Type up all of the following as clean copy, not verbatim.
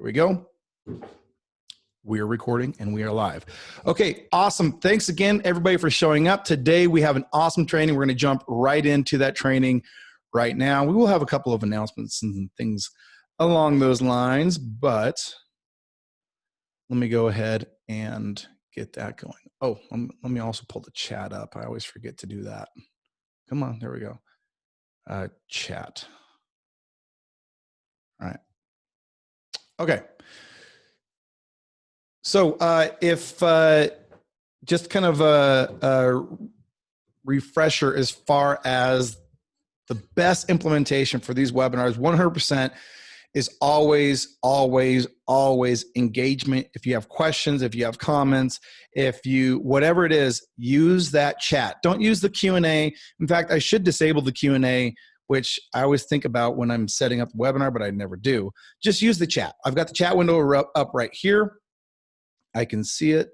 Here we go. We are recording and we are live. Okay, awesome. Thanks again, everybody, for showing up. Today, we have an awesome training. We're going to jump right into that training right now. We will have a couple of announcements and things along those lines, but let me go ahead and get that going. Oh, let me also pull the chat up. I always forget to do that. Come on, there we go. Chat. All right. Okay. So if just kind of a refresher as far as the best implementation for these webinars, 100% is always, always, always engagement. If you have questions, if you have comments, if you, whatever it is, use that chat. Don't use the Q&A. In fact, I should disable the Q&A, which I always think about when I'm setting up the webinar, but I never do. Just use the chat. I've got the chat window up right here. I can see it.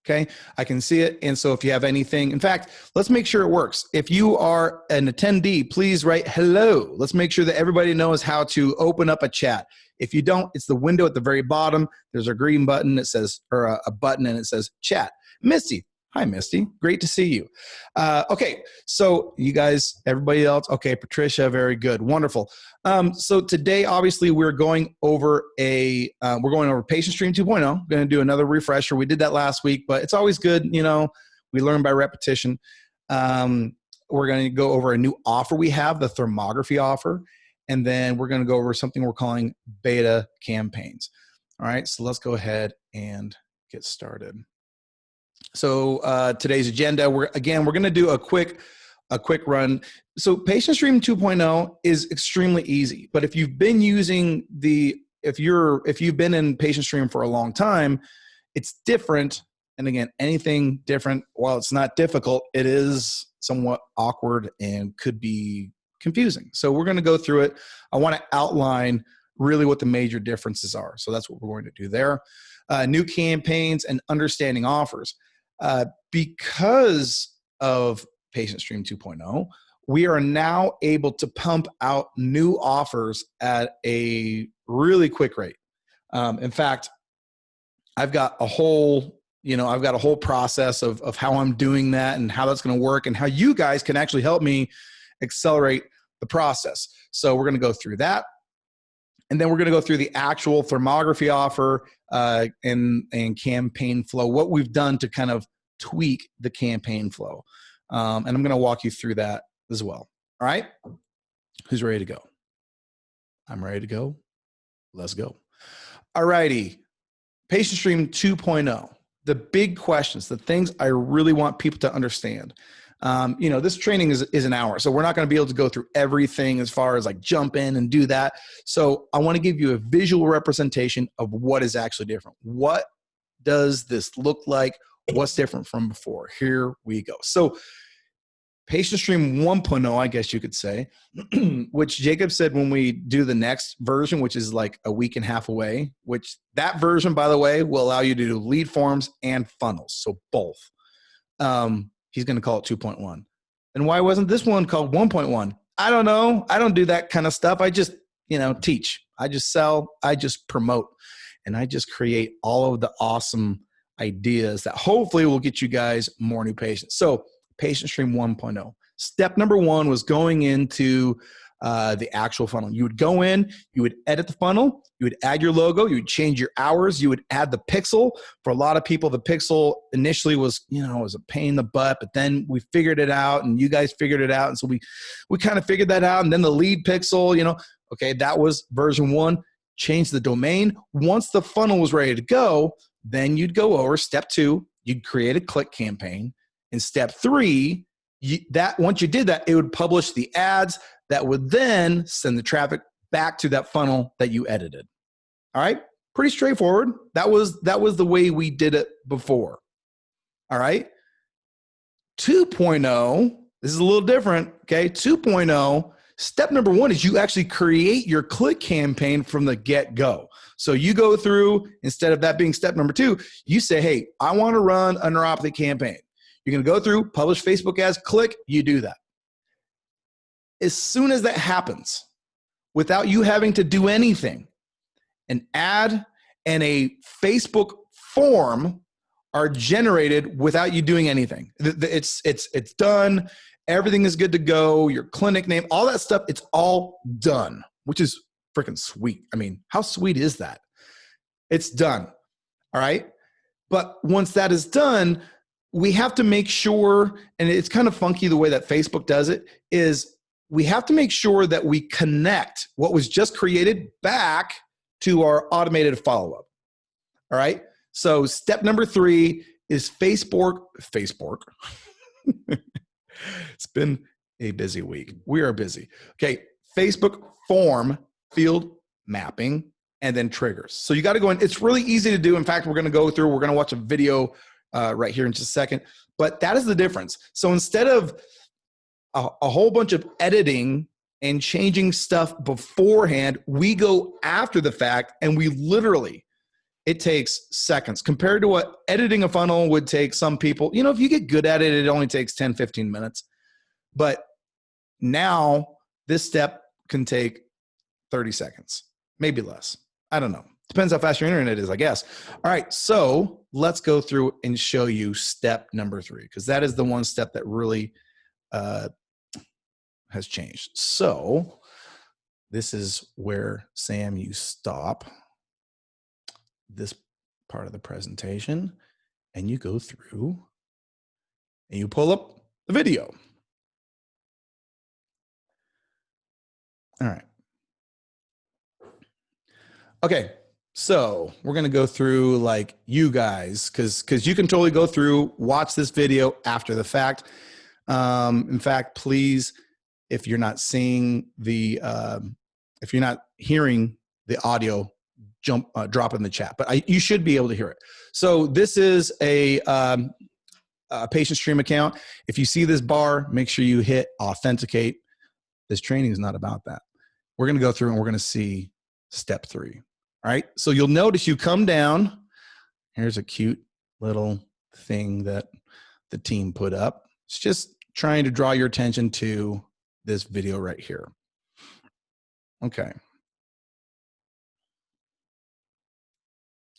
Okay, I can see it. And so if you have anything, in fact, let's make sure it works. If you are an attendee, please write hello. Let's make sure that everybody knows how to open up a chat. If you don't, it's the window at the very bottom. There's a green button that says, or a button, and it says chat. Misty. Hi, Misty. Great to see you. Okay, so you guys, everybody else, okay, Patricia, very good, wonderful. So today, obviously, we're going over Patient Stream 2.0. We're going to do another refresher. We did that last week, but it's always good, you know, we learn by repetition. We're going to go over a new offer we have, the Thermography offer, and then we're going to go over something we're calling beta campaigns. All right, so let's go ahead and get started. So today's agenda, we're going to do a quick run. So Patient Stream 2.0 is extremely easy, but if you've been using if you've been in Patient Stream for a long time, it's different. And again, anything different, while it's not difficult, it is somewhat awkward and could be confusing. So we're going to go through it. I want to outline really what the major differences are. So that's what we're going to do there. New campaigns and understanding offers. Because of Patient Stream 2.0, we are now able to pump out new offers at a really quick rate. In fact, I've got a whole process of how I'm doing that and how that's going to work and how you guys can actually help me accelerate the process. So we're going to go through that. And then we're going to go through the actual Thermography offer and campaign flow, what we've done to kind of tweak the campaign flow. And I'm going to walk you through that as well. All right? Who's ready to go? I'm ready to go. Let's go. All righty. Patient Stream 2.0. The big questions, the things I really want people to understand. You know, this training is an hour, so we're not going to be able to go through everything as far as like jump in and do that. So I want to give you a visual representation of what is actually different. What does this look like? What's different from before? Here we go. So Patient Stream 1.0, I guess you could say, which Jacob said when we do the next version, which is like a week and a half away, which that version, by the way, will allow you to do lead forms and funnels. So both. He's going to call it 2.1. And why wasn't this one called 1.1? I don't know. I don't do that kind of stuff. I just, teach. I just sell. I just promote. And I just create all of the awesome ideas that hopefully will get you guys more new patients. So Patient Stream 1.0. Step number one was going into the actual funnel. You would go in, you would edit the funnel, you would add your logo, you would change your hours, you would add the pixel. For a lot of people, the pixel initially was, was a pain in the butt, but then we figured it out and you guys figured it out. And so we kind of figured that out. And then the lead pixel, okay, that was version 1. Change the domain. Once the funnel was ready to go, then you'd go over step 2, you'd create a click campaign. In step 3, once you did that, it would publish the ads that would then send the traffic back to that funnel that you edited. All right, pretty straightforward. That was the way we did it before. All right, 2.0, this is a little different. Okay, 2.0, step number 1 is you actually create your click campaign from the get-go. So you go through, instead of that being step number 2, you say, hey, I want to run a neuropathy campaign. You're going to go through, publish Facebook ads, click, you do that. As soon as that happens, without you having to do anything, an ad and a Facebook form are generated without you doing anything. It's done. Everything is good to go. Your clinic name, all that stuff, it's all done, which is freaking sweet. I mean, how sweet is that? It's done. All right. But once that is done, we have to make sure, and it's kind of funky the way that Facebook does it, is we have to make sure that we connect what was just created back to our automated follow-up. All right. So step number 3 is Facebook. It's been a busy week. We are busy. Okay. Facebook form field mapping and then triggers. So you got to go in. It's really easy to do. In fact, we're going to watch a video right here in just a second, but that is the difference. So instead of a whole bunch of editing and changing stuff beforehand, we go after the fact, and we literally, it takes seconds compared to what editing a funnel would take some people. You know, if you get good at it, it only takes 10, 15 minutes. But now this step can take 30 seconds, maybe less. I don't know. Depends how fast your internet is, I guess. All right, so let's go through and show you step number 3, because that is the one step that really has changed. So this is where, Sam, you stop this part of the presentation and you go through and you pull up the video. All right. Okay. So we're going to go through like you guys, because you can totally go through, watch this video after the fact. In fact, please, if you're not seeing the, if you're not hearing the audio, drop in the chat, but you should be able to hear it. So this is a patient stream account. If you see this bar, make sure you hit authenticate. This training is not about that. We're going to go through and we're going to see step 3. All right. So you'll notice you come down. Here's a cute little thing that the team put up. It's just trying to draw your attention to this video right here. Okay.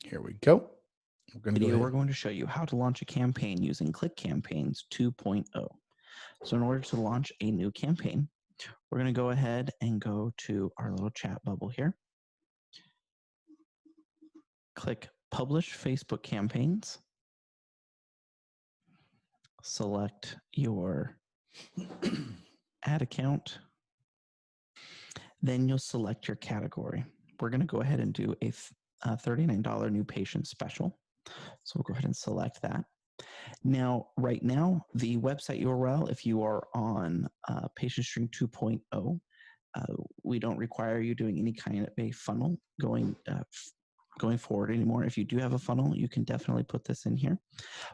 Here we go. We're going to show you how to launch a campaign using Click Campaigns 2.0. So in order to launch a new campaign, we're going to go ahead and go to our little chat bubble here. Click Publish Facebook Campaigns. Select your ad account. Then you'll select your category. We're going to go ahead and do a $39 new patient special. So we'll go ahead and select that. Now, right now, the website URL, if you are on PatientStream 2.0, we don't require you doing any kind of a funnel going forward anymore. If you do have a funnel, you can definitely put this in here.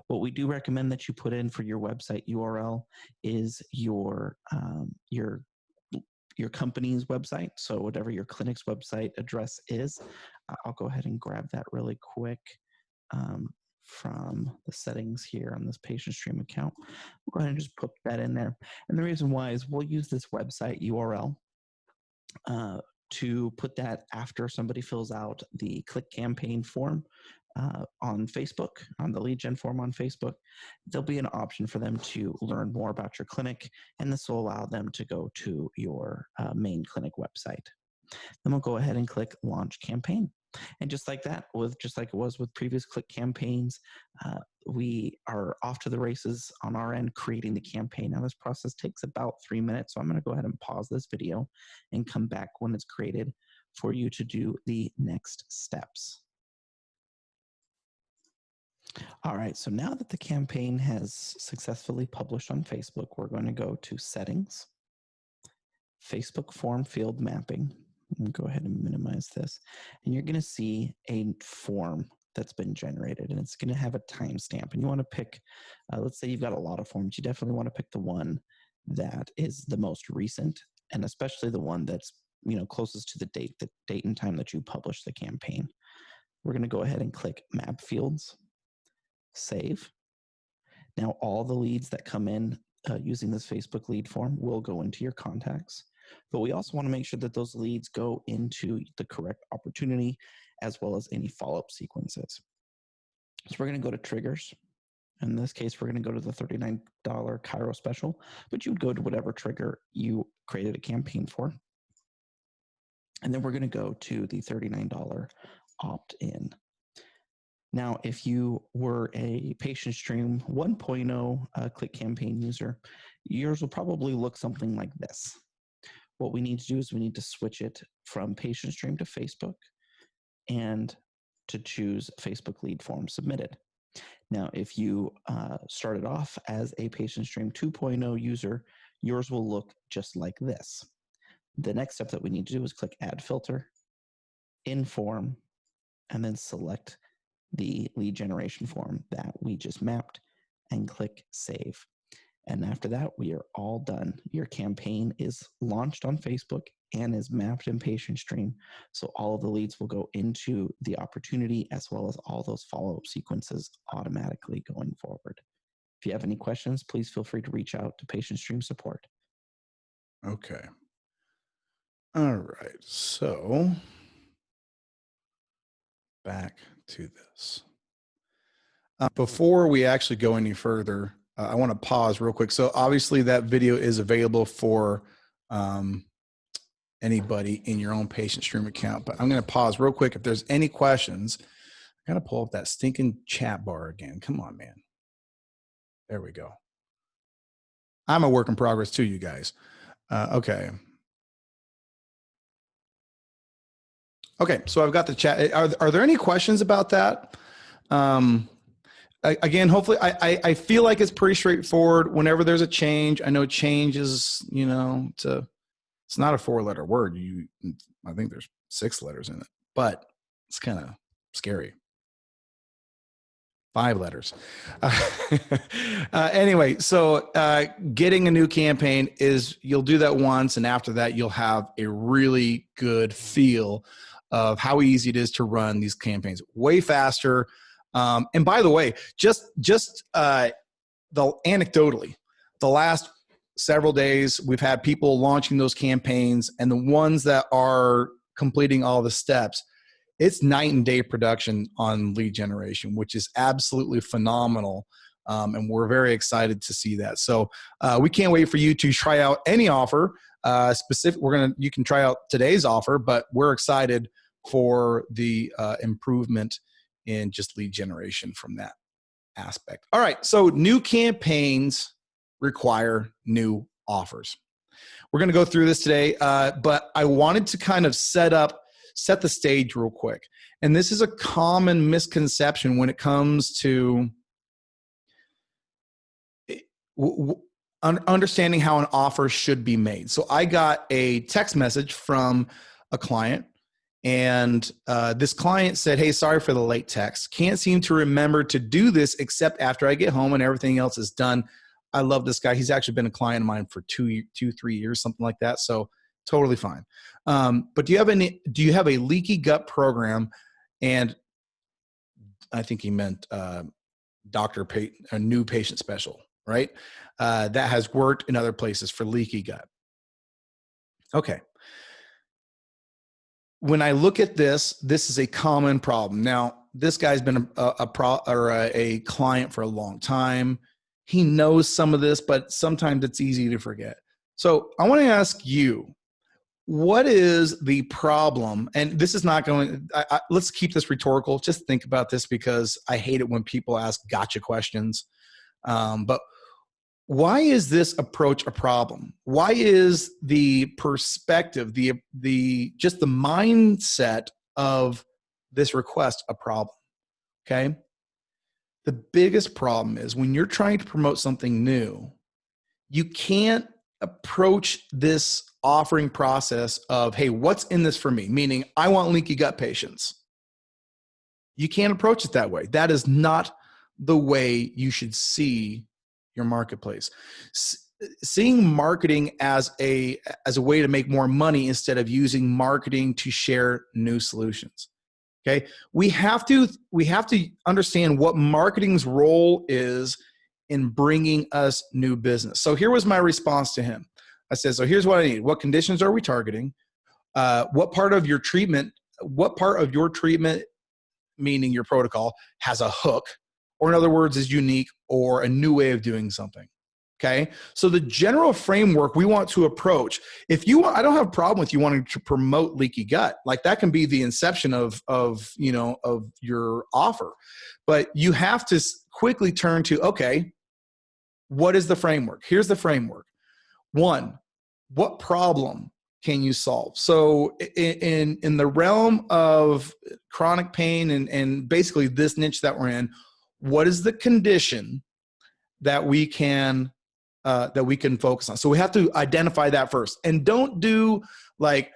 What we do recommend that you put in for your website URL is your company's website. So whatever your clinic's website address is, I'll go ahead and grab that really quick from the settings here on this patient stream account. We'll go ahead and just put that in there. And the reason why is we'll use this website URL to put that after somebody fills out the Click Campaign form on Facebook, on the lead gen form on Facebook. There'll be an option for them to learn more about your clinic, and this will allow them to go to your main clinic website. Then we'll go ahead and click Launch Campaign. And just like that, just like it was with previous Click Campaigns, we are off to the races on our end creating the campaign. Now this process takes about 3 minutes, so I'm going to go ahead and pause this video and come back when it's created for you to do the next steps. All right, so now that the campaign has successfully published on Facebook, we're going to go to Settings, Facebook Form Field Mapping. I'm going to go ahead and minimize this. And you're going to see a form that's been generated, and it's going to have a timestamp. And you want to pick, let's say you've got a lot of forms. You definitely want to pick the one that is the most recent, and especially the one that's closest to the date and time that you published the campaign. We're going to go ahead and click Map Fields, Save. Now all the leads that come in using this Facebook lead form will go into your contacts. but we also want to make sure that those leads go into the correct opportunity as well as any follow-up sequences. So we're going to go to triggers. In this case, we're going to go to the $39 Cairo special, but you would go to whatever trigger you created a campaign for. And then we're going to go to the $39 opt-in. Now, if you were a Patient Stream 1.0 click campaign user, yours will probably look something like this. What we need to do is we need to switch it from Patient Stream to Facebook and to choose Facebook lead form submitted. Now, if you started off as a Patient Stream 2.0 user, yours will look just like this. The next step that we need to do is click Add Filter, In Form, and then select the lead generation form that we just mapped and click Save. And after that, we are all done. Your campaign is launched on Facebook and is mapped in Patient Stream. So all of the leads will go into the opportunity as well as all those follow-up sequences automatically going forward. If you have any questions, please feel free to reach out to Patient Stream support. Okay. All right. So back to this. Before we actually go any further, I want to pause real quick. So obviously that video is available for anybody in your own Patient Stream account, but I'm going to pause real quick. If there's any questions, I got to pull up that stinking chat bar again. Come on, man. There we go. I'm a work in progress too, you guys. Okay. Okay, so I've got the chat. Are there any questions about that? Again, hopefully, I feel like it's pretty straightforward. Whenever there's a change, I know change is, you know, it's not a 4-letter word. I think there's 6 letters in it, but it's kind of scary. 5 letters. Anyway, so getting a new campaign is, you'll do that once, and after that, you'll have a really good feel of how easy it is to run these campaigns. Way faster. And by the way, just anecdotally, the last several days, we've had people launching those campaigns, and the ones that are completing all the steps, it's night and day production on lead generation, which is absolutely phenomenal. And we're very excited to see that. So we can't wait for you to try out any offer. You can try out today's offer, but we're excited for the improvement in just lead generation from that aspect. All right, so new campaigns require new offers. We're going to go through this today, but I wanted to kind of set the stage real quick. And this is a common misconception when it comes to understanding how an offer should be made. So I got a text message from a client, and this client said, "Hey, sorry for the late text. Can't seem to remember to do this except after I get home and everything else is done. I love this guy. He's actually been a client of mine for 3 years, something like that. So totally fine. But do you have a leaky gut program?" And I think he meant a new patient special, right? That has worked in other places for leaky gut. Okay. When I look at this is a common problem. Now, this guy's been a client for a long time. He knows some of this, but sometimes it's easy to forget. So I want to ask you, what is the problem? And this is not going, let's keep this rhetorical. Just think about this, because I hate it when people ask gotcha questions. But why is this approach a problem? Why is the perspective, just the mindset of this request a problem? Okay. The biggest problem is when you're trying to promote something new, you can't approach this offering process of, hey, what's in this for me? Meaning, I want leaky gut patients. You can't approach it that way. That is not the way you should see your marketplace. Seeing marketing as a way to make more money instead of using marketing to share new solutions. Okay, we have to understand what marketing's role is in bringing us new business. So here was my response to him. I said, so here's what I need. What conditions are we targeting? What part of your treatment, meaning your protocol, has a hook, or in other words, is unique or a new way of doing something? Okay. So the general framework we want to approach, I don't have a problem with you wanting to promote leaky gut. Like that can be the inception of your offer, but you have to quickly turn to, okay, what is the framework? Here's the framework. One, what problem can you solve? So in the realm of chronic pain and basically this niche that we're in, what is the condition that we can focus on? So we have to identify that first, and don't do like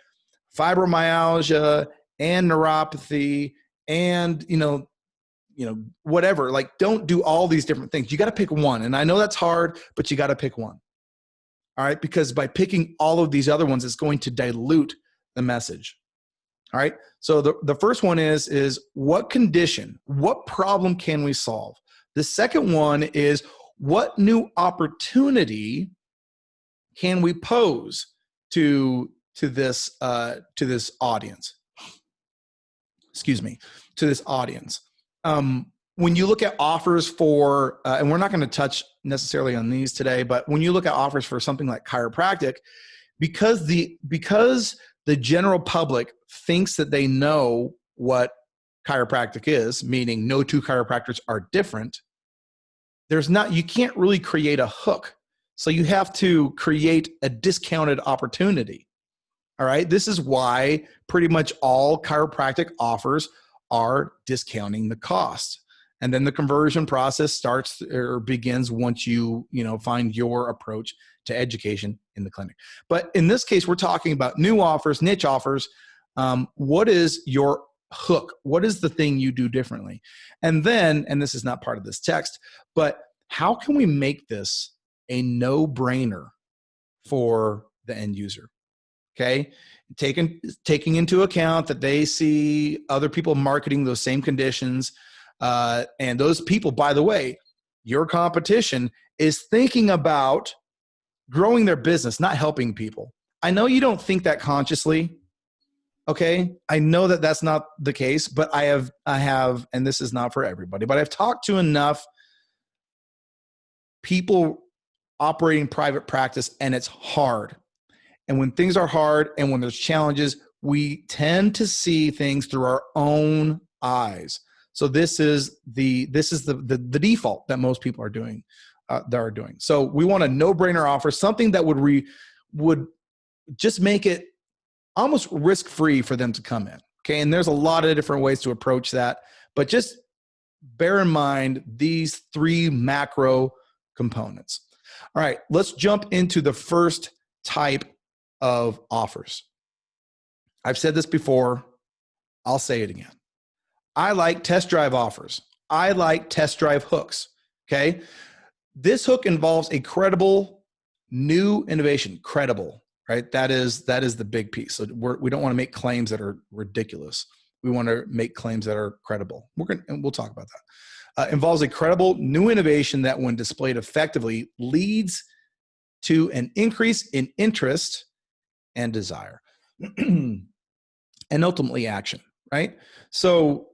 fibromyalgia and neuropathy and whatever. Like, don't do all these different things. You got to pick one. And I know that's hard, but you got to pick one. All right. Because by picking all of these other ones, it's going to dilute the message. All right. So the first one is what condition, what problem can we solve? The second one is what new opportunity can we pose to this audience? Excuse me, to this audience. When you look at offers for, and we're not going to touch necessarily on these today, but when you look at offers for something like chiropractic, because the general public thinks that they know what chiropractic is, meaning no two chiropractors are different, you can't really create a hook. So you have to create a discounted opportunity. All right. This is why pretty much all chiropractic offers are discounting the cost. And then the conversion process starts or begins once you find your approach to education in the clinic. But in this case, we're talking about new offers, niche offers. What is your hook? What is the thing you do differently? And then, and this is not part of this text, but how can we make this a no-brainer for the end user? Okay. Taking into account that they see other people marketing those same conditions. And those people, by the way, your competition is thinking about growing their business, not helping people. I know you don't think that consciously. Okay. I know that that's not the case, but I have, and this is not for everybody, but I've talked to enough people operating private practice, and it's hard. And when things are hard and when there's challenges, we tend to see things through our own eyes. So this is the default that most people are doing. So we want a no-brainer offer, something that would just make it almost risk-free for them to come in. Okay, and there's a lot of different ways to approach that, but just bear in mind these three macro components. All right, let's jump into the first type of offers. I've said this before. I'll say it again. I like test drive offers. I like test drive hooks. Okay. This hook involves a credible new innovation. Credible, right? That is the big piece. So we don't want to make claims that are ridiculous. We want to make claims that are credible. We'll talk about that. Involves a credible new innovation that, when displayed effectively, leads to an increase in interest and desire and ultimately action, right? So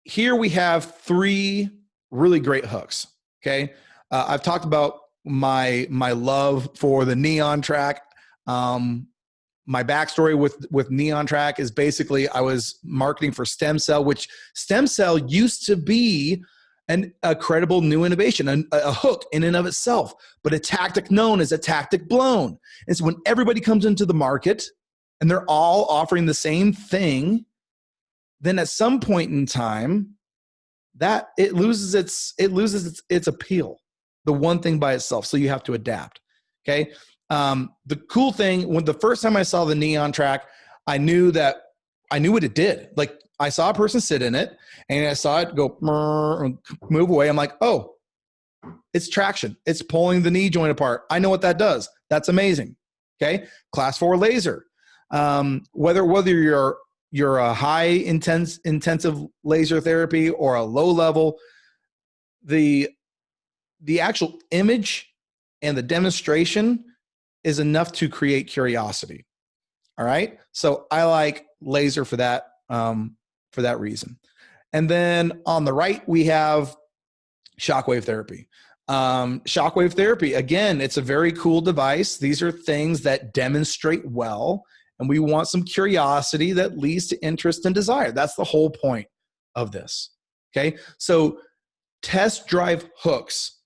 here we have three really great hooks. Okay. I've talked about my love for the Neon Track. My backstory with Neon Track is basically I was marketing for stem cell, which stem cell used to be a credible new innovation, a hook in and of itself, but a tactic known as a tactic blown. And so when everybody comes into the market and they're all offering the same thing, then at some point in time, that it loses its appeal, the one thing by itself. So you have to adapt. Okay. The cool thing, when the first time I saw the Neon Track, I knew what it did. Like, I saw a person sit in it and I saw it go move away. I'm like, oh, it's traction. It's pulling the knee joint apart. I know what that does. That's amazing. Okay. Class 4 laser. Whether you're a high intensive laser therapy or a low level, the actual image and the demonstration is enough to create curiosity. All right. So I like laser for that reason. And then on the right, we have shockwave therapy. Shockwave therapy, again, it's a very cool device. These are things that demonstrate well, and we want some curiosity that leads to interest and desire. That's the whole point of this. Okay. So test drive hooks.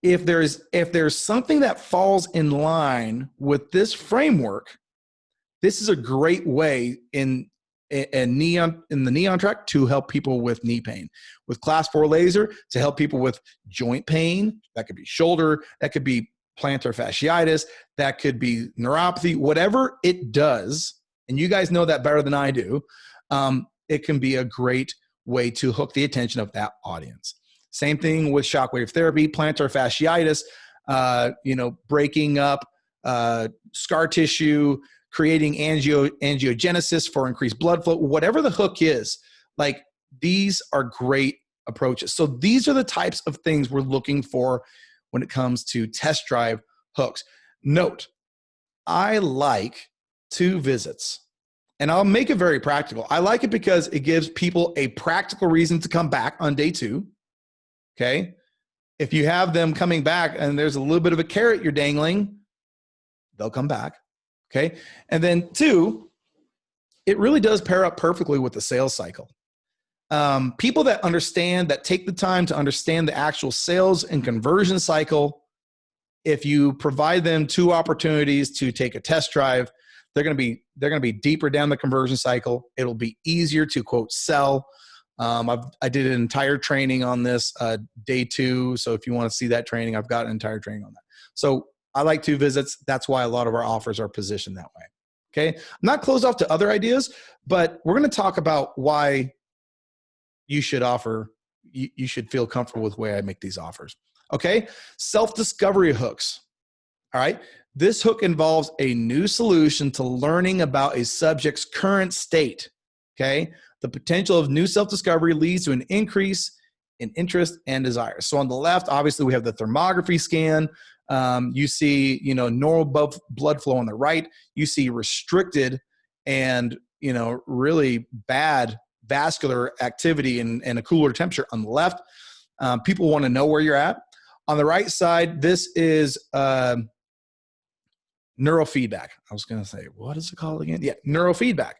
If there's something that falls in line with this framework, this is a great way in the neon track to help people with knee pain, with class 4 laser to help people with joint pain. That could be shoulder, that could be plantar fasciitis, that could be neuropathy, whatever it does. And you guys know that better than I do. It can be a great way to hook the attention of that audience. Same thing with shockwave therapy, plantar fasciitis, breaking up scar tissue, creating angiogenesis for increased blood flow, whatever the hook is, like these are great approaches. So these are the types of things we're looking for when it comes to test drive hooks. Note, I like 2 visits. And I'll make it very practical. I like it because it gives people a practical reason to come back on day 2. Okay. If you have them coming back and there's a little bit of a carrot you're dangling, they'll come back. Okay. And then 2, it really does pair up perfectly with the sales cycle. People that understand, that take the time to understand the actual sales and conversion cycle, if you provide them 2 opportunities to take a test drive, they're going to be deeper down the conversion cycle. It'll be easier to quote sell. I did an entire training on this day 2. So if you want to see that training, I've got an entire training on that. So I like 2 visits. That's why a lot of our offers are positioned that way. Okay. I'm not closed off to other ideas, but we're going to talk about why you should you should feel comfortable with the way I make these offers. Okay. Self-discovery hooks. All right. This hook involves a new solution to learning about a subject's current state. Okay. The potential of new self-discovery leads to an increase in interest and desire. So on the left, obviously we have the thermography scan. You see, normal blood flow on the right. You see restricted and, really bad vascular activity and a cooler temperature on the left. People want to know where you're at. On the right side, this is neurofeedback. I was going to say, what is it called again? Yeah, neurofeedback.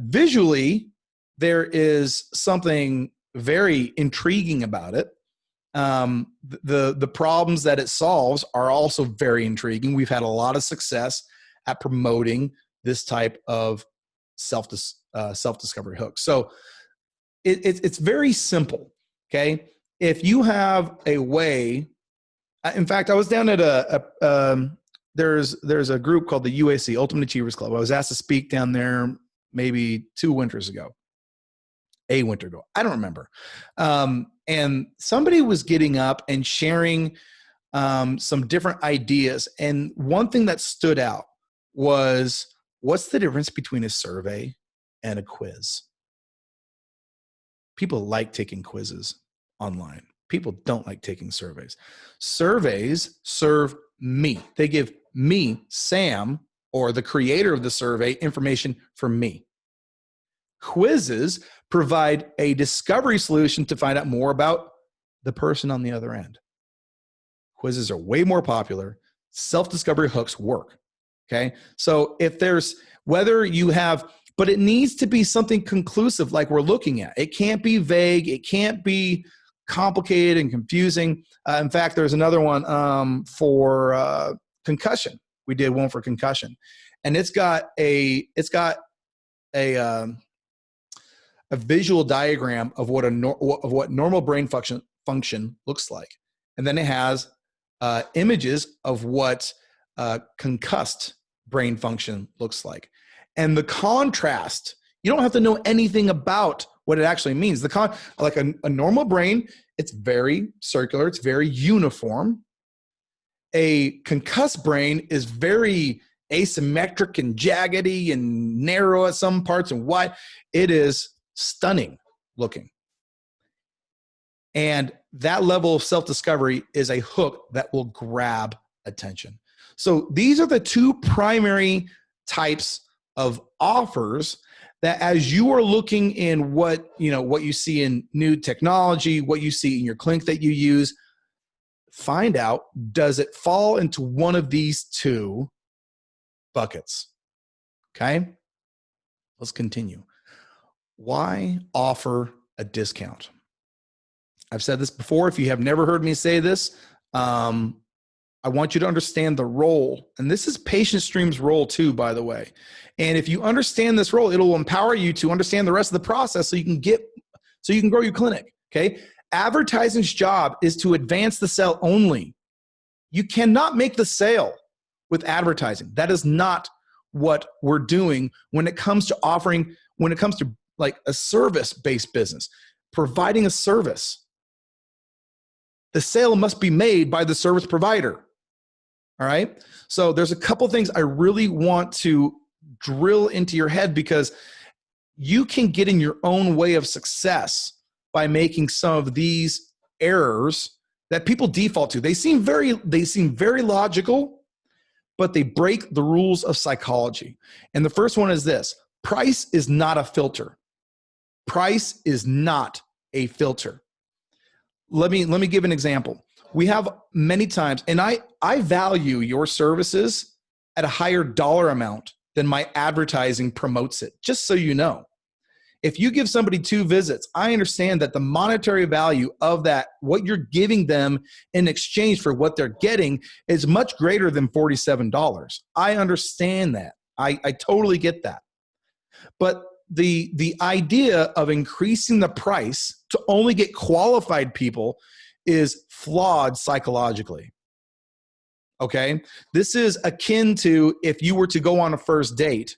Visually, there is something very intriguing about it. The problems that it solves are also very intriguing. We've had a lot of success at promoting this type of self-discovery hook. So it's very simple. Okay. If you have a way, in fact, I was down at there's a group called the UAC, Ultimate Achievers Club. I was asked to speak down there maybe 2 winters ago. A winter ago. I don't remember. And somebody was getting up and sharing some different ideas. And one thing that stood out was, what's the difference between a survey and a quiz? People like taking quizzes online. People don't like taking surveys. Surveys serve me. They give me, Sam, or the creator of the survey, information for me. Quizzes provide a discovery solution to find out more about the person on the other end. Quizzes are way more popular. Self-discovery hooks work. Okay. So if there's, whether you have, but it needs to be something conclusive like we're looking at. It can't be vague. It can't be complicated and confusing. In fact, there's another one for concussion. We did one for concussion, and it's got a visual diagram of what normal brain function looks like, and then it has images of what concussed brain function looks like, and the contrast. You don't have to know anything about what it actually means. Like a normal brain, it's very circular, it's very uniform. A concussed brain is very asymmetric and jaggedy and narrow at some parts and wide. It is stunning looking. And that level of self-discovery is a hook that will grab attention. So these are the two primary types of offers that, as you are looking in what you see in new technology, what you see in your clinic that you use, find out, does it fall into one of these two buckets? Okay, let's continue. Why offer a discount? I've said this before. If you have never heard me say this, I want you to understand the role. And this is PatientStream's role too, by the way. And if you understand this role, it'll empower you to understand the rest of the process so you can grow your clinic. Okay. Advertising's job is to advance the sale only. You cannot make the sale with advertising. That is not what we're doing when it comes to like a service-based business, providing a service. The sale must be made by the service provider. All right. So there's a couple things I really want to drill into your head, because you can get in your own way of success by making some of these errors that people default to. They seem very logical, but they break the rules of psychology. And the first one is this: price is not a filter. Price is not a filter. Let me give an example. We have many times, and I value your services at a higher dollar amount than my advertising promotes it, just so you know. If you give somebody 2 visits, I understand that the monetary value of that, what you're giving them in exchange for what they're getting, is much greater than $47. I understand that. I totally get that. But the idea of increasing the price to only get qualified people is flawed psychologically. Okay? This is akin to if you were to go on a first date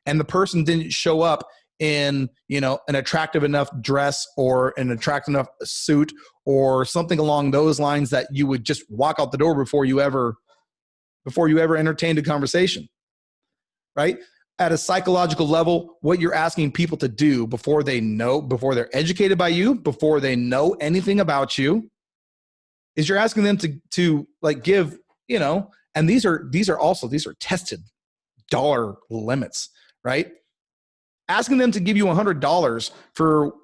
and the person didn't show up in, an attractive enough dress or an attractive enough suit or something along those lines that you would just walk out the door before you ever entertained a conversation. Right? At a psychological level, what you're asking people to do before they're educated by you, before they know anything about you, is you're asking them to like give, and these are tested dollar limits, right? Asking them to give you $100 for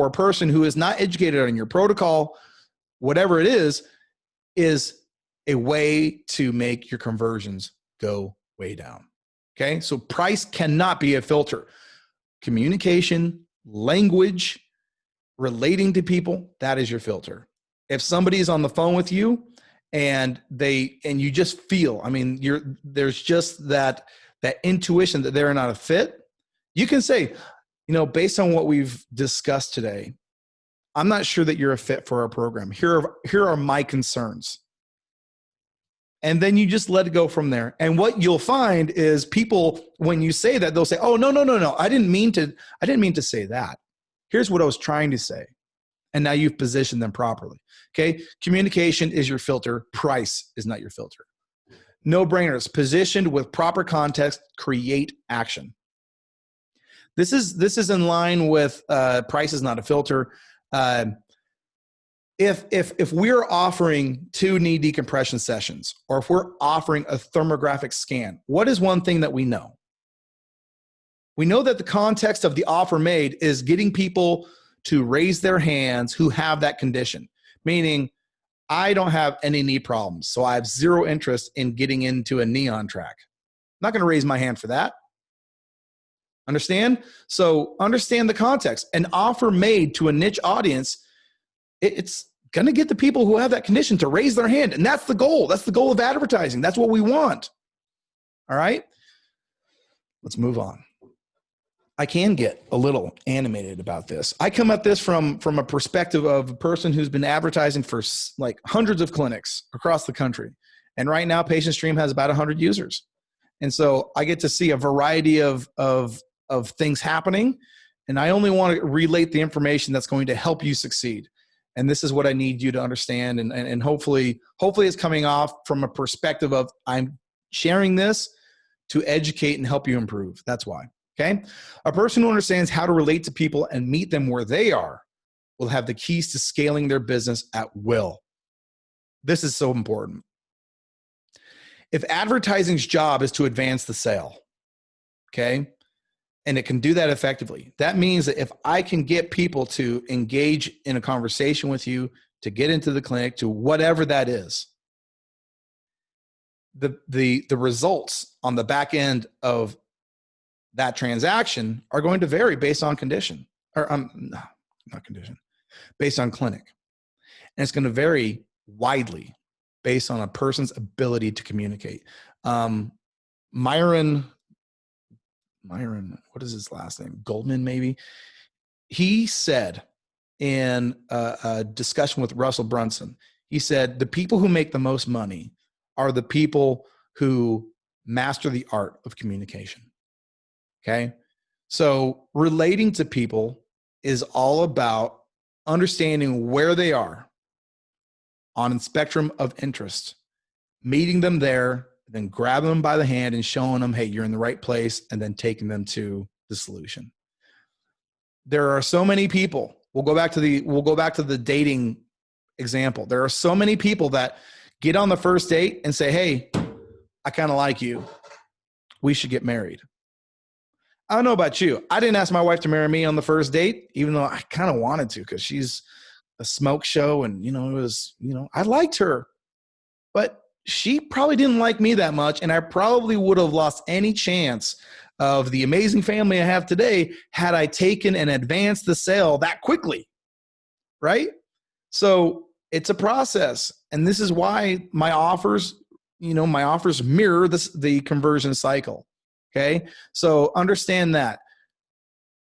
a person who is not educated on your protocol, whatever it is a way to make your conversions go way down. Okay, so price cannot be a filter. Communication, language, relating to people, that is your filter. If somebody is on the phone with you and you just feel, there's just that intuition that they're not a fit, you can say, based on what we've discussed today, I'm not sure that you're a fit for our program. Here are my concerns. And then you just let it go from there. And what you'll find is people, when you say that, they'll say, oh, no. I didn't mean to say that. Here's what I was trying to say. And now you've positioned them properly. Okay. Communication is your filter. Price is not your filter. No brainers. Positioned with proper context, create action. This is in line with price is not a filter. If we're offering 2 knee decompression sessions, or if we're offering a thermographic scan, what is one thing that we know? We know that the context of the offer made is getting people to raise their hands who have that condition, meaning I don't have any knee problems, so I have zero interest in getting into a knee on track. I'm not going to raise my hand for that. Understand? So understand the context. An offer made to a niche audience, it's going to get the people who have that condition to raise their hand. And that's the goal. That's the goal of advertising. That's what we want. All right. Let's move on. I can get a little animated about this. I come at this from a perspective of a person who's been advertising for like hundreds of clinics across the country. And right now, PatientStream has about 100 users. And so I get to see a variety of things happening. And I only want to relate the information that's going to help you succeed. And this is what I need you to understand. And hopefully it's coming off from a perspective of I'm sharing this to educate and help you improve. That's why. Okay. A person who understands how to relate to people and meet them where they are will have the keys to scaling their business at will. This is so important. If advertising's job is to advance the sale, okay, and it can do that effectively, that means that if I can get people to engage in a conversation with you, to get into the clinic, to whatever that is, the results on the back end of that transaction are going to vary based on condition, or not condition, based on clinic. And it's going to vary widely based on a person's ability to communicate. Myron, what is his last name? Goldman, maybe. He said in a discussion with Russell Brunson, he said, the people who make the most money are the people who master the art of communication. Okay. So relating to people is all about understanding where they are on a spectrum of interest, meeting them there, then grabbing them by the hand and showing them, hey, you're in the right place, and then taking them to the solution. There are so many people. We'll go back to the dating example. There are so many people that get on the first date and say, hey, I kind of like you. We should get married. I don't know about you. I didn't ask my wife to marry me on the first date, even though I kind of wanted to, because she's a smoke show and, I liked her, but she probably didn't like me that much. And I probably would have lost any chance of the amazing family I have today had I taken and advanced the sale that quickly, right? So it's a process. And this is why my offers mirror the conversion cycle. Okay. So understand that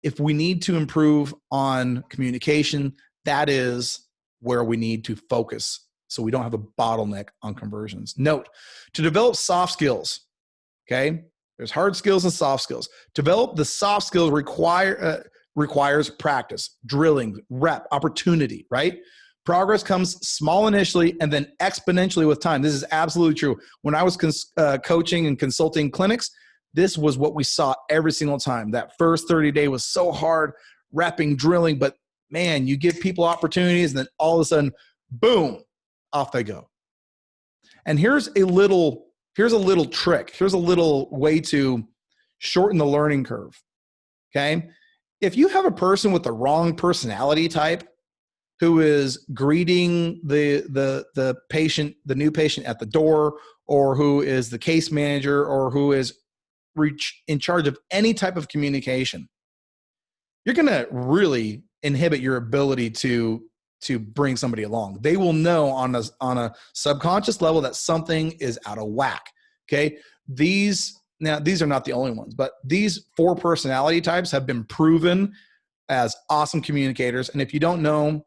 if we need to improve on communication, that is where we need to focus so we don't have a bottleneck on conversions. Note, to develop soft skills, okay, there's hard skills and soft skills. Develop the soft skills requires practice, drilling, rep, opportunity, right? Progress comes small initially and then exponentially with time. This is absolutely true. When I was coaching and consulting clinics, this was what we saw every single time. That first 30-day was so hard, repping, drilling, but man, you give people opportunities and then all of a sudden, boom, off they go. And here's a little trick. Here's a little way to shorten the learning curve. Okay. If you have a person with the wrong personality type who is greeting the patient, the new patient at the door, or who is the case manager, or who is in charge of any type of communication, you're going to really inhibit your ability to bring somebody along. They will know on a subconscious level that something is out of whack. Okay. These are not the only ones, but these 4 personality types have been proven as awesome communicators. And if you don't know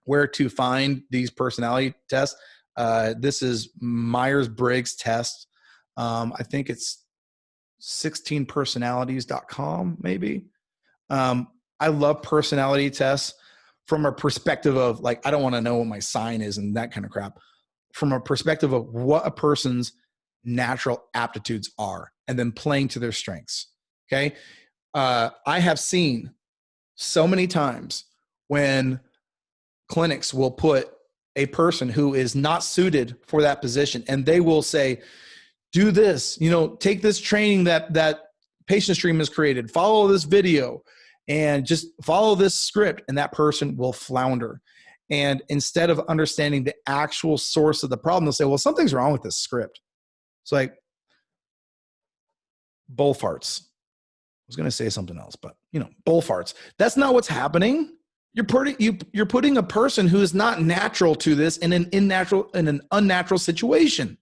where to find these personality tests, this is Myers-Briggs test. I think it's 16personalities.com maybe. I love personality tests from a perspective of, like, I don't want to know what my sign is and that kind of crap. From a perspective of what a person's natural aptitudes are and then playing to their strengths. Okay. I have seen so many times when clinics will put a person who is not suited for that position and they will say, do this, take this training that Patient Stream has created, follow this video, and just follow this script, and that person will flounder. And instead of understanding the actual source of the problem, they'll say, well, something's wrong with this script. It's like bull farts. I was going to say something else, but bull farts. That's not what's happening. You're putting a person who is not natural to this in an unnatural situation.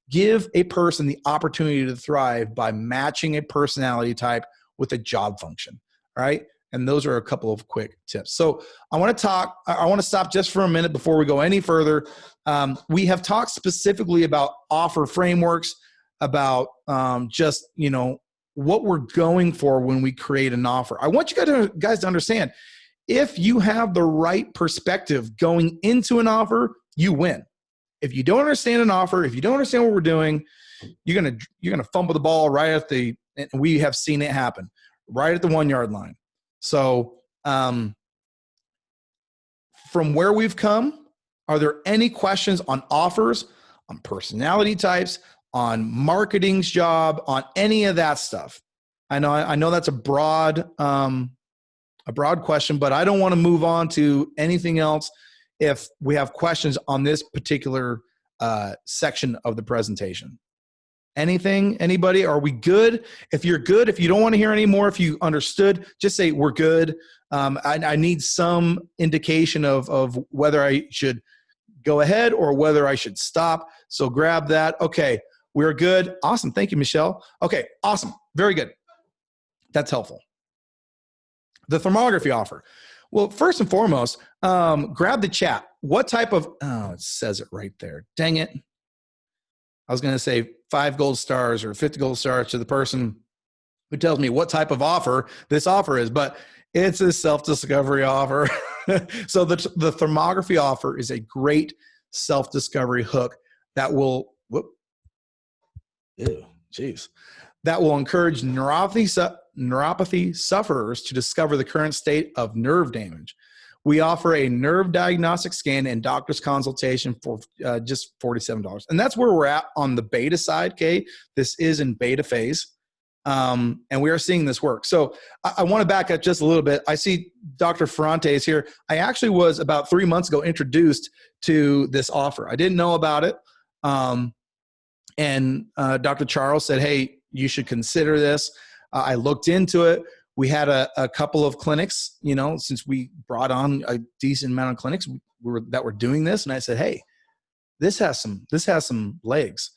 Give a person the opportunity to thrive by matching a personality type with a job function. All right. And those are a couple of quick tips. So I want to stop just for a minute before we go any further. We have talked specifically about offer frameworks, about just, what we're going for when we create an offer. I want you guys to understand, if you have the right perspective going into an offer, you win. If you don't understand an offer, if you don't understand what we're doing, you're gonna fumble the ball and we have seen it happen right at the 1-yard line. So from where we've come, are there any questions on offers, on personality types, on marketing's job, on any of that stuff. I know that's a broad question, but I don't want to move on to anything else if we have questions on this particular section of the presentation. Anything, anybody? Are we good? If you're good, if you don't want to hear anymore, if you understood, just say we're good. I need some indication of whether I should go ahead or whether I should stop. So grab that. Okay, we're good. Awesome. Thank you, Michelle. Okay, awesome. Very good. That's helpful. The thermography offer. Well, first and foremost, grab the chat. What type of, oh, it says it right there. Dang it. I was going to say 5 gold stars or 50 gold stars to the person who tells me what type of offer this offer is, but it's a self-discovery offer. So the thermography offer is a great self-discovery hook that will, that will encourage neuropathy sufferers to discover the current state of nerve damage. We offer a nerve diagnostic scan and doctor's consultation for just $47. And that's where we're at on the beta side, Kay. This is in beta phase. And we are seeing this work. So I want to back up just a little bit. I see Dr. Ferrante is here. I actually was about 3 months ago introduced to this offer. I didn't know about it. And Dr. Charles said, hey, you should consider this. I looked into it. We had a couple of clinics, you know, since we brought on a decent amount of clinics that were doing this. And I said, hey, this has some legs.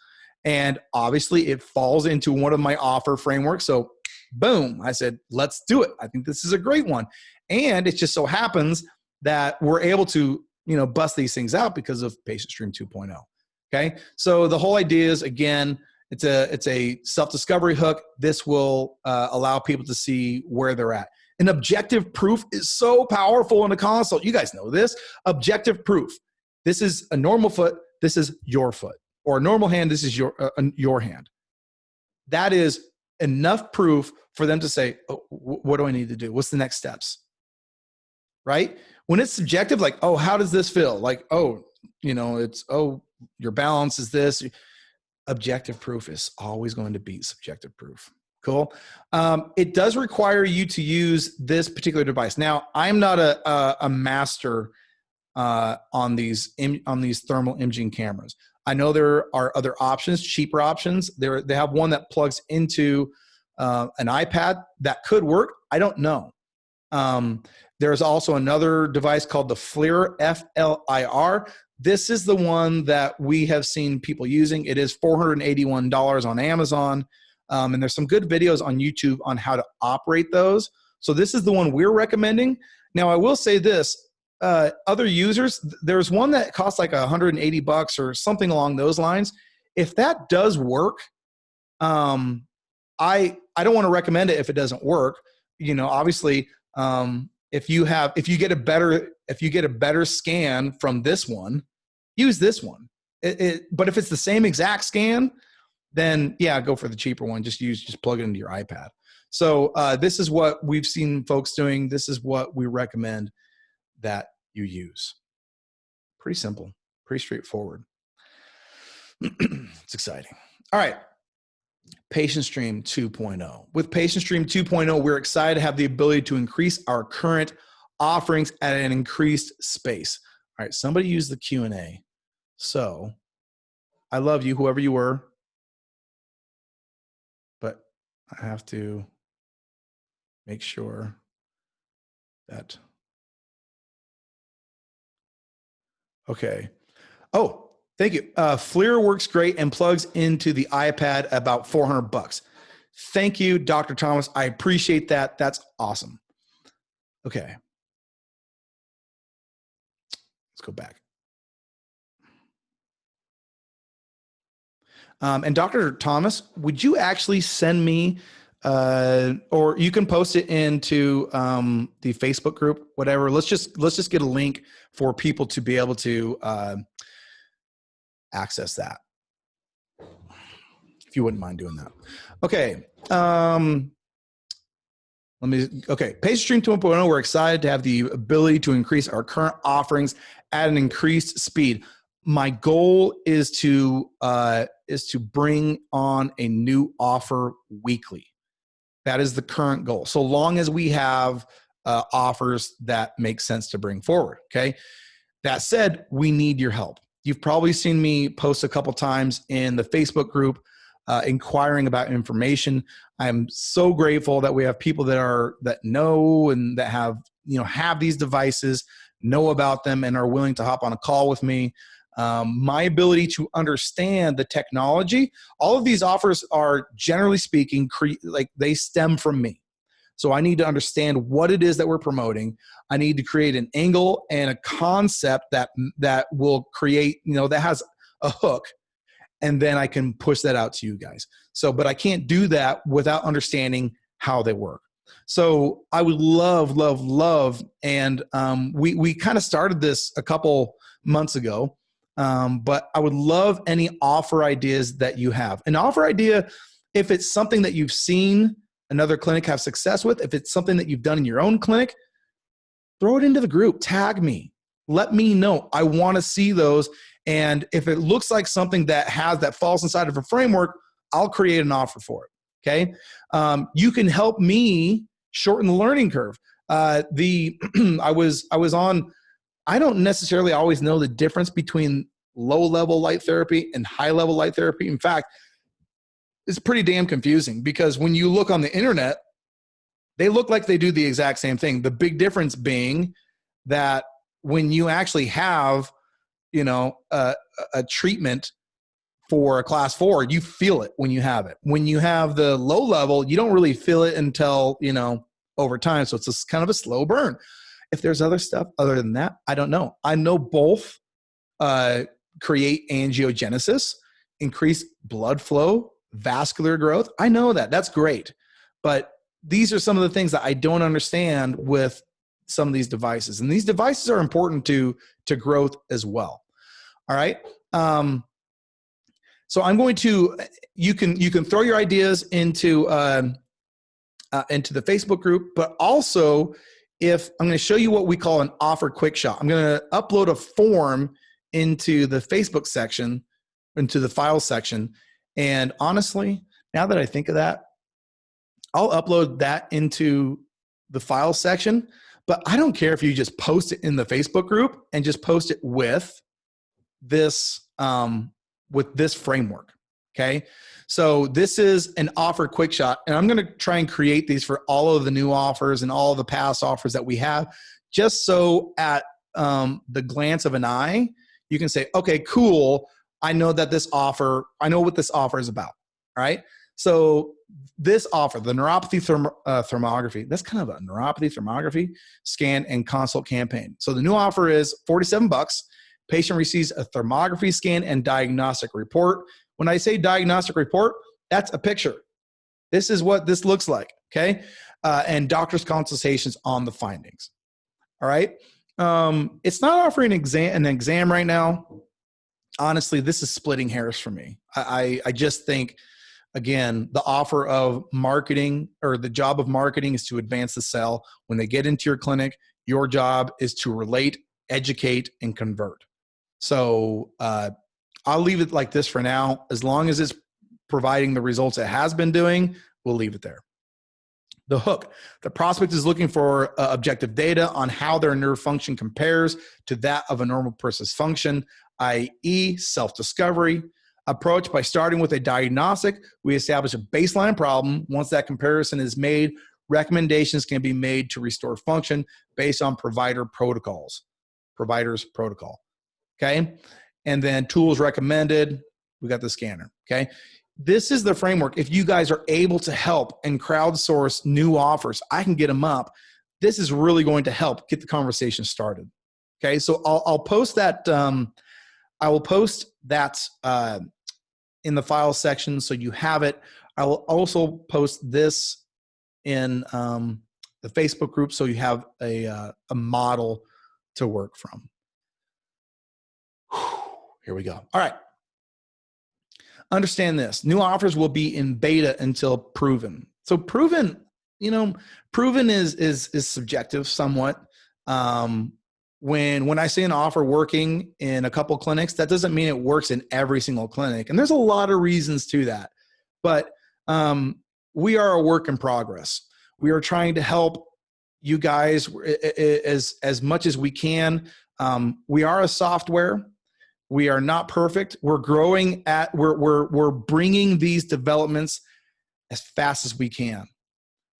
And obviously it falls into one of my offer frameworks. So boom, I said, let's do it. I think this is a great one. And it just so happens that we're able to, you know, bust these things out because of Patient Stream 2.0. Okay. So the whole idea is, again, it's a self-discovery hook. This will allow people to see where they're at. And objective proof is so powerful in a consult. You guys know this. Objective proof. This is a normal foot. This is your foot. Or a normal hand. This is your hand. That is enough proof for them to say, oh, what do I need to do? What's the next steps? Right? When it's subjective, like, oh, how does this feel? Like, oh, you know, it's, oh, your balance is this. Objective proof is always going to beat subjective proof. Cool. It does require you to use this particular device. Now, I'm not a master on these thermal imaging cameras. I know there are other options, cheaper options. They have one that plugs into an iPad that could work. I don't know. There's also another device called the FLIR, F-L-I-R. This is the one that we have seen people using. It is $481 on Amazon. And there's some good videos on YouTube on how to operate those. So this is the one we're recommending. Now, I will say this, other users, there's one that costs like $180 or something along those lines. If that does work, I don't want to recommend it if it doesn't work. You know, obviously, if you get a better scan from this one, use this one. But if it's the same exact scan, then yeah, go for the cheaper one. Just plug it into your iPad. So this is what we've seen folks doing. This is what we recommend that you use. Pretty simple, pretty straightforward. It's exciting. All right. Patient Stream 2.0. With Patient Stream 2.0, we're excited to have the ability to increase our current offerings at an increased space. All right, somebody use the Q&A. So I love you, whoever you were, but I have to make sure that, okay. Oh, thank you. FLIR works great and plugs into the iPad about $400. Thank you, Dr. Thomas. I appreciate that. That's awesome. Okay. Let's go back. And Dr. Thomas, would you actually send me, or you can post it into the Facebook group, whatever. Let's just get a link for people to be able to access that, if you wouldn't mind doing that. Okay. Patient Stream 2.0, we're excited to have the ability to increase our current offerings at an increased speed. my goal is to bring on a new offer weekly. That is the current goal. So long as we have offers that make sense to bring forward. Okay. That said, we need your help. You've probably seen me post a couple times in the Facebook group inquiring about information. I'm so grateful that we have people that know and that have these devices, know about them, and are willing to hop on a call with me. My ability to understand the technology, all of these offers are, generally speaking, they stem from me. So I need to understand what it is that we're promoting. I need to create an angle and a concept that will create, that has a hook, and then I can push that out to you guys. But I can't do that without understanding how they work. So I would love, and we kind of started this a couple months ago, but I would love any offer ideas that you have. An offer idea, if it's something that you've seen another clinic have success with, if it's something that you've done in your own clinic, throw it into the group, tag me, let me know. I want to see those. And if it looks like something that falls inside of a framework, I'll create an offer for it. Okay. You can help me shorten the learning curve. I don't necessarily always know the difference between low-level light therapy and high-level light therapy. In fact, it's pretty damn confusing because when you look on the internet, they look like they do the exact same thing. The big difference being that when you actually have, a treatment for a class 4, you feel it when you have it. When you have the low level, you don't really feel it until, over time. So it's kind of a slow burn. If there's other stuff other than that, I don't know. I know both create angiogenesis, increase blood flow, vascular growth. I know that. That's great. But these are some of the things that I don't understand with some of these devices. And these devices are important to growth as well. All right. So I'm going to, you can throw your ideas into the Facebook group, but also I'm going to show you what we call an offer quick shot. I'm going to upload a form into the Facebook section, into the file section. And honestly, now that I think of that, I'll upload that into the file section, but I don't care if you just post it in the Facebook group and just post it with this framework. Okay. So this is an offer quick shot, and I'm going to try and create these for all of the new offers and all of the past offers that we have, just so at the glance of an eye, you can say, okay, cool. I know what this offer is about. All right. So this offer, the neuropathy thermography, that's kind of a neuropathy thermography scan and consult campaign. So the new offer is $47. Patient receives a thermography scan and diagnostic report. When I say diagnostic report, that's a picture. This is what this looks like, okay? And doctor's consultations on the findings, all right? It's not offering an exam right now. Honestly, this is splitting hairs for me. I just think, again, the offer of marketing, or the job of marketing, is to advance the sell. When they get into your clinic, your job is to relate, educate, and convert. So I'll leave it like this for now. As long as it's providing the results it has been doing, we'll leave it there. The hook. The prospect is looking for objective data on how their nerve function compares to that of a normal person's function, i.e. self-discovery. Approach: by starting with a diagnostic, we establish a baseline problem. Once that comparison is made, recommendations can be made to restore function based on provider's protocol. Okay. And then tools recommended. We got the scanner. Okay. This is the framework. If you guys are able to help and crowdsource new offers, I can get them up. This is really going to help get the conversation started. Okay. So I'll post that. I will post that in the file section, so you have it. I will also post this in the Facebook group, so you have a model to work from. Here we go. All right. Understand this. New offers will be in beta until proven. So proven is subjective somewhat. when I see an offer working in a couple clinics, that doesn't mean it works in every single clinic. And there's a lot of reasons to that. But we are a work in progress. We are trying to help you guys as much as we can. We are a software. We are not perfect. We're growing we're bringing these developments as fast as we can.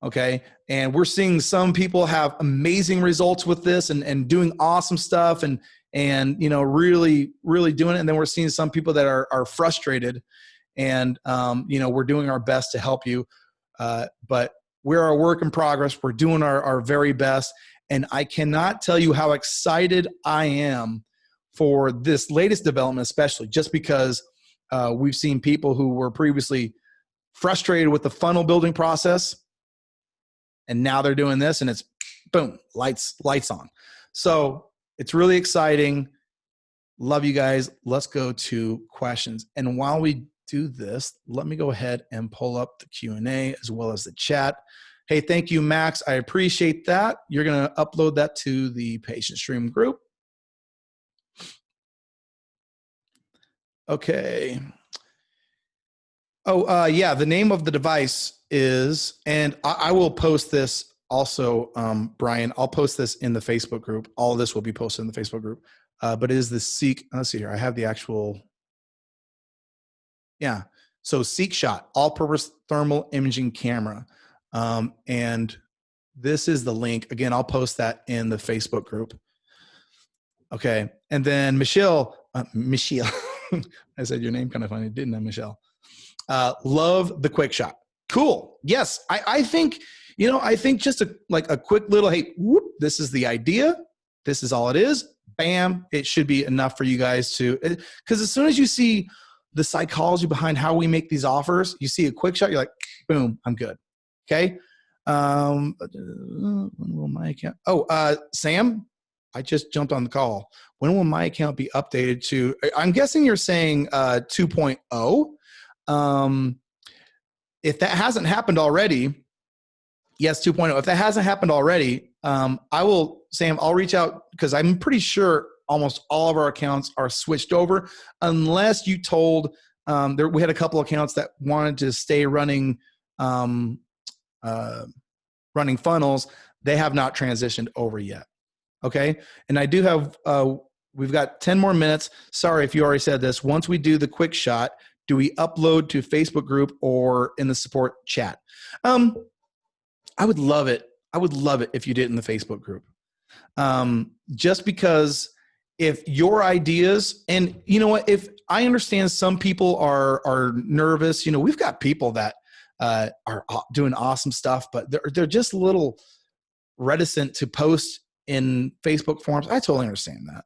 Okay. And we're seeing some people have amazing results with this and doing awesome stuff and, really, really doing it. And then we're seeing some people that are frustrated and, we're doing our best to help you. But we're a work in progress. We're doing our very best. And I cannot tell you how excited I am for this latest development, especially just because we've seen people who were previously frustrated with the funnel building process. And now they're doing this and it's boom, lights on. So it's really exciting. Love you guys. Let's go to questions. And while we do this, let me go ahead and pull up the Q&A as well as the chat. Hey, thank you, Max. I appreciate that. You're going to upload that to the patient stream group. Okay. Oh, yeah, the name of the device is, and I will post this also, Brian, I'll post this in the Facebook group. All of this will be posted in the Facebook group, but it is the Seek, let's see here, I have the actual, yeah. So Seek Shot, all-purpose thermal imaging camera. And this is the link. Again, I'll post that in the Facebook group. Okay, and then Michelle, I said your name kind of funny, didn't I, Michelle? Love the quick shot. Cool. Yes, I think, I think just a quick little, hey, whoop, this is the idea. This is all it is. Bam. It should be enough for you guys to, because as soon as you see the psychology behind how we make these offers, you see a quick shot, you're like, boom, I'm good. Okay. When will my account? Oh, Sam, I just jumped on the call. When will my account be updated to, I'm guessing you're saying 2.0. If that hasn't happened already, yes, 2.0. If that hasn't happened already, Sam, I'll reach out because I'm pretty sure almost all of our accounts are switched over, unless you told, we had a couple accounts that wanted to stay running funnels. They have not transitioned over yet. Okay. And I do have, we've got 10 more minutes. Sorry if you already said this. Once we do the quick shot, do we upload to Facebook group or in the support chat? I would love it. I would love it if you did it in the Facebook group. Just because if your ideas, and you know what, if I understand some people are nervous, we've got people that are doing awesome stuff, but they're just a little reticent to post in Facebook forums. I totally understand that.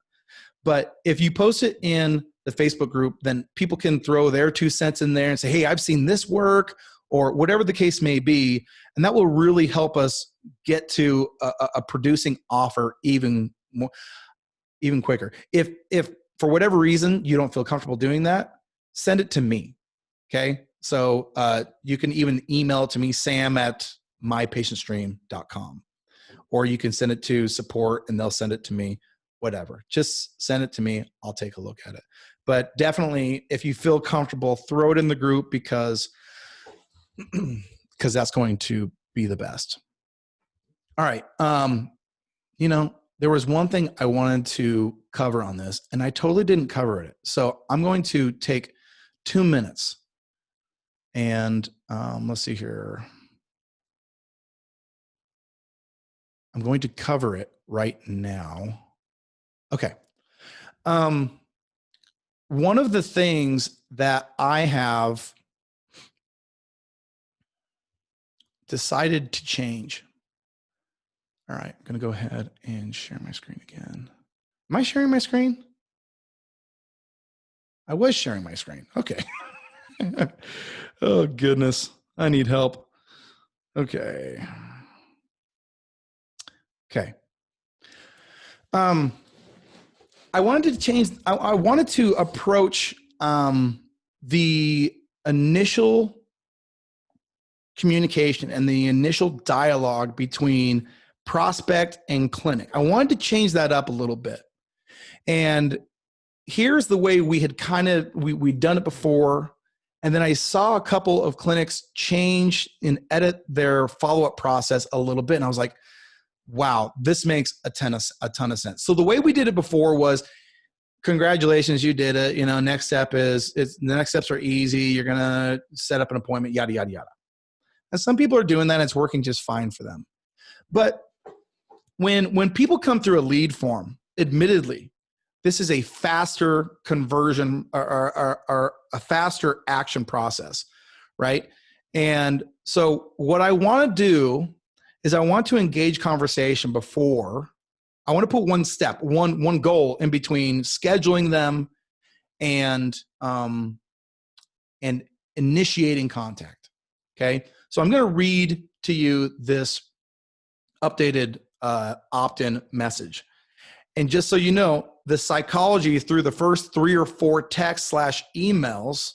But if you post it in the Facebook group, then people can throw their 2 cents in there and say, hey, I've seen this work, or whatever the case may be. And that will really help us get to a producing offer even quicker. If for whatever reason you don't feel comfortable doing that, send it to me. Okay. So you can even email it to me, sam@mypatientstream.com, or you can send it to support and they'll send it to me. Whatever, just send it to me. I'll take a look at it. But definitely, if you feel comfortable, throw it in the group because that's going to be the best. All right. There was one thing I wanted to cover on this, and I totally didn't cover it. So I'm going to take 2 minutes, and let's see here. I'm going to cover it right now. Okay. One of the things that I have decided to change. All right, I'm going to go ahead and share my screen again. Am I sharing my screen? I was sharing my screen. Okay. Oh, goodness. I need help. Okay. Okay. I wanted to change. I wanted to approach the initial communication and the initial dialogue between prospect and clinic. I wanted to change that up a little bit. And here's the way we had we'd done it before. And then I saw a couple of clinics change and edit their follow-up process a little bit. And I was like, wow, this makes a ton of sense. So the way we did it before was, congratulations, you did it. Next step is, the next steps are easy. You're going to set up an appointment, yada, yada, yada. And some people are doing that and it's working just fine for them. But when people come through a lead form, admittedly, this is a faster conversion or a faster action process, right? And so what I want to do is I want to engage conversation before. I want to put one step, one goal in between scheduling them and initiating contact. Okay, so I'm going to read to you this updated opt-in message, and just so you know, the psychology through the first 3 or 4 texts / emails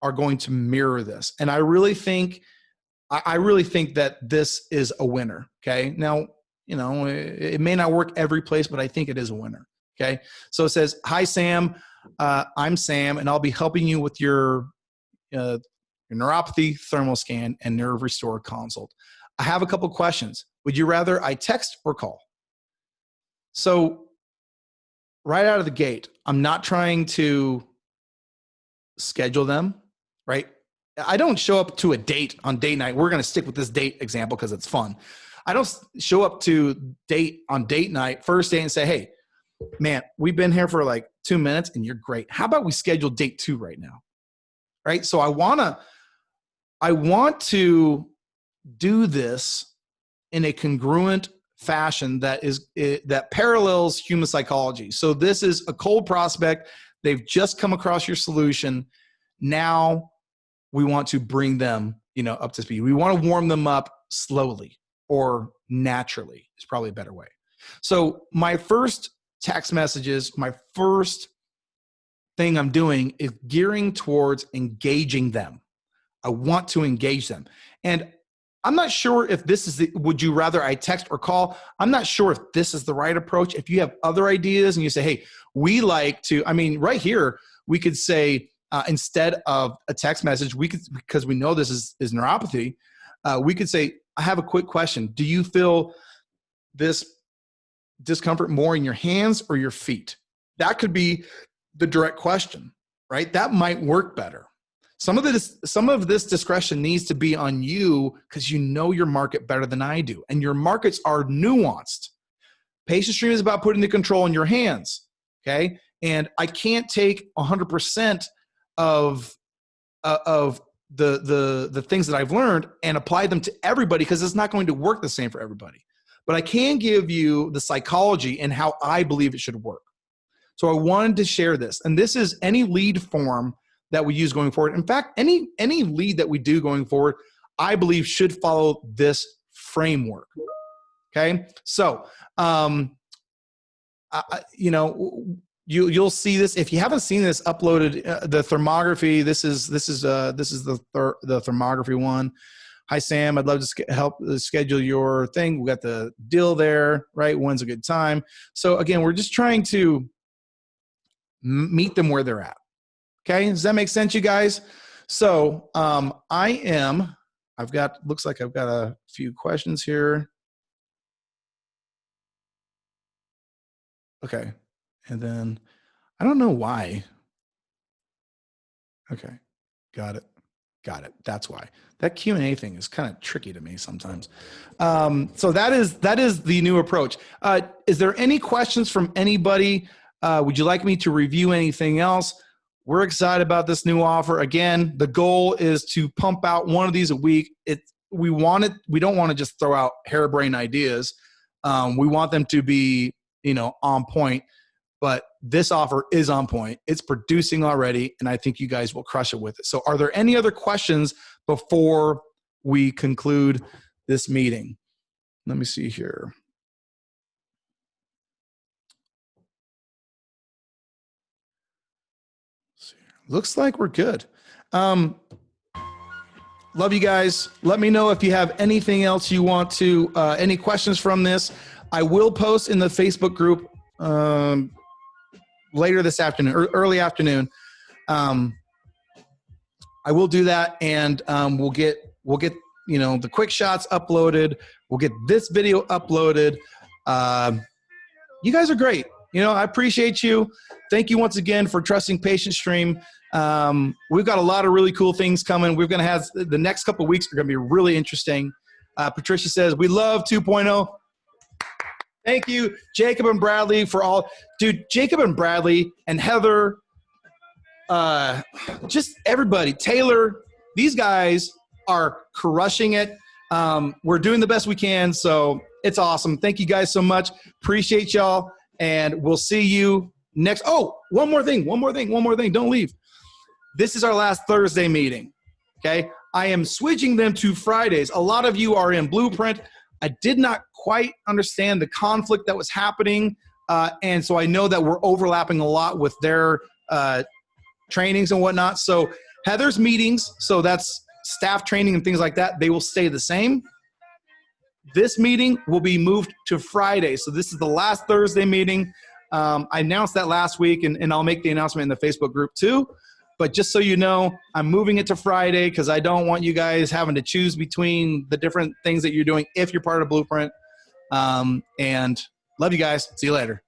are going to mirror this, and I really think that this is a winner. Okay, now, it may not work every place, but I think it is a winner. Okay. So it says, "Hi, Sam. I'm Sam, and I'll be helping you with your neuropathy thermal scan and nerve restore consult. I have a couple questions. Would you rather I text or call?" So right out of the gate, I'm not trying to schedule them, right? I don't show up to a date on date night. We're going to stick with this date example because it's fun. I don't show up to date on date night, first day, and say, "Hey, man, we've been here for like 2 minutes and you're great. How about we schedule date 2 right now?" Right? So I want to do this in a congruent fashion that parallels human psychology. So this is a cold prospect. They've just come across your solution. Now we want to bring them, up to speed. We want to warm them up slowly, or naturally is probably a better way. So my first text messages, my first thing I'm doing is gearing towards engaging them. I want to engage them. And I'm not sure if this is would you rather I text or call? I'm not sure if this is the right approach. If you have other ideas and you say, "Hey, we like to," right here, we could say, instead of a text message, we could, because we know this is neuropathy, we could say, "I have a quick question. Do you feel this discomfort more in your hands or your feet?" That could be the direct question, right? That might work better. Some of this discretion needs to be on you, because you know your market better than I do, and your markets are nuanced. Patient stream is about putting the control in your hands, okay? And I can't take 100% of the things that I've learned and apply them to everybody, because it's not going to work the same for everybody. But I can give you the psychology and how I believe it should work. So I wanted to share this, and this is any lead form that we use going forward. In fact, any lead that we do going forward, I believe should follow this framework. Okay, so you'll see this if you haven't seen this uploaded. The thermography. This is the thermography one. "Hi, Sam. I'd love to help schedule your thing. We got the deal there, right? When's a good time?" So again, we're just trying to meet them where they're at. Okay, does that make sense, you guys? So looks like I've got a few questions here. Okay, and then I don't know why. Okay, got it. That's why. That Q&A thing is kind of tricky to me sometimes. So that is the new approach. Is there any questions from anybody? Would you like me to review anything else? We're excited about this new offer. Again, the goal is to pump out one of these a week. We don't want to just throw out harebrained ideas. We want them to be, on point. But this offer is on point. It's producing already, and I think you guys will crush it with it. So are there any other questions before we conclude this meeting? Let me see here. Looks like we're good. Love you guys. Let me know if you have anything else you want to, any questions from this. I will post in the Facebook group later this afternoon, or early afternoon. I will do that, and we'll get the quick shots uploaded. We'll get this video uploaded. You guys are great. I appreciate you. Thank you once again for trusting PatientStream. We've got a lot of really cool things coming. We're going to have the next couple of weeks are going to be really interesting. Patricia says, we love 2.0. Thank you, Jacob and Bradley, for all. Dude, Jacob and Bradley and Heather, just everybody, Taylor, these guys are crushing it. We're doing the best we can, so it's awesome. Thank you guys so much. Appreciate y'all, and we'll see you next. Oh, one more thing. Don't leave. This is our last Thursday meeting, okay? I am switching them to Fridays. A lot of you are in Blueprint. I did not quite understand the conflict that was happening, and so I know that we're overlapping a lot with their trainings and whatnot. So Heather's meetings, so that's staff training and things like that, they will stay the same. This meeting will be moved to Friday. So this is the last Thursday meeting. I announced that last week, and I'll make the announcement in the Facebook group too. But just so you know, I'm moving it to Friday because I don't want you guys having to choose between the different things that you're doing if you're part of Blueprint. And love you guys. See you later.